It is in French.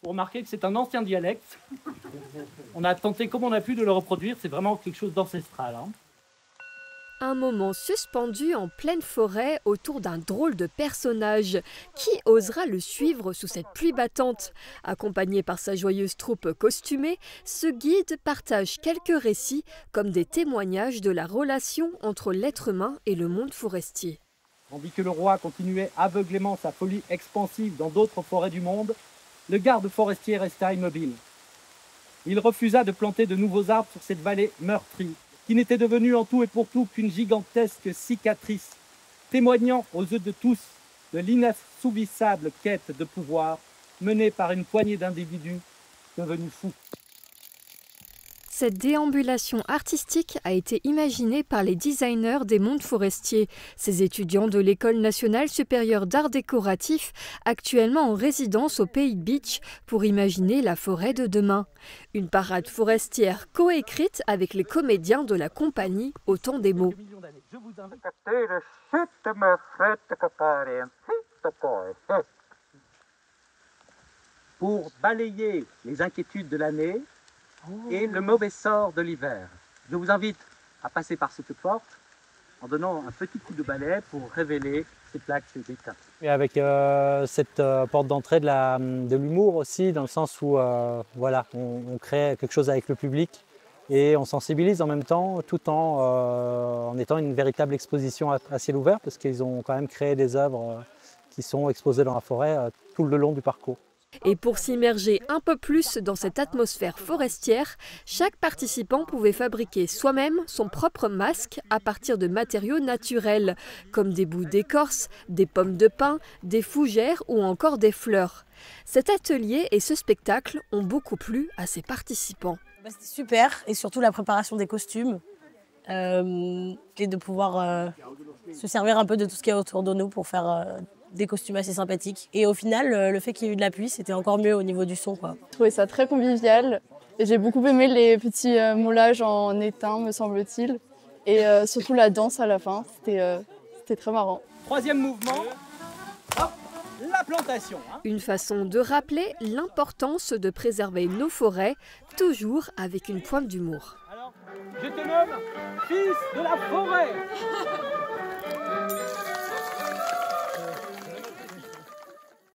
Vous remarquez que c'est un ancien dialecte. On a tenté comme on a pu de le reproduire, c'est vraiment quelque chose d'ancestral. Un moment suspendu en pleine forêt autour d'un drôle de personnage. Qui osera le suivre sous cette pluie battante? Accompagné par sa joyeuse troupe costumée, ce guide partage quelques récits comme des témoignages de la relation entre l'être humain et le monde forestier. Tandis que le roi continuait aveuglément sa folie expansive dans d'autres forêts du monde, le garde forestier resta immobile. Il refusa de planter de nouveaux arbres sur cette vallée meurtrie, qui n'était devenue en tout et pour tout qu'une gigantesque cicatrice, témoignant aux yeux de tous de l'inassouvissable quête de pouvoir menée par une poignée d'individus devenus fous. Cette déambulation artistique a été imaginée par les designers des mondes forestiers, ces étudiants de l'École nationale supérieure d'art décoratif, actuellement en résidence au Pays Beach pour imaginer la forêt de demain. Une parade forestière coécrite avec les comédiens de la compagnie Autant des mots. Pour balayer les inquiétudes de l'année et le mauvais sort de l'hiver. Je vous invite à passer par cette porte en donnant un petit coup de balai pour révéler ces plaques, ces états. Et avec cette porte d'entrée de l'humour aussi, dans le sens où voilà, on crée quelque chose avec le public et on sensibilise en même temps, tout en étant une véritable exposition à ciel ouvert, parce qu'ils ont quand même créé des œuvres qui sont exposées dans la forêt tout le long du parcours. Et pour s'immerger un peu plus dans cette atmosphère forestière, chaque participant pouvait fabriquer soi-même son propre masque à partir de matériaux naturels, comme des bouts d'écorce, des pommes de pin, des fougères ou encore des fleurs. Cet atelier et ce spectacle ont beaucoup plu à ses participants. C'était super, et surtout la préparation des costumes, et de pouvoir se servir un peu de tout ce qu'il y a autour de nous pour faire des costumes assez sympathiques. Et au final, le fait qu'il y ait eu de la pluie, c'était encore mieux au niveau du son, quoi. Je trouvais ça très convivial. Et j'ai beaucoup aimé les petits moulages en étain, me semble-t-il. Et surtout la danse à la fin, c'était très marrant. Troisième mouvement, hop, la plantation. Une façon de rappeler l'importance de préserver nos forêts, toujours avec une pointe d'humour. Alors, je te nomme fils de la forêt.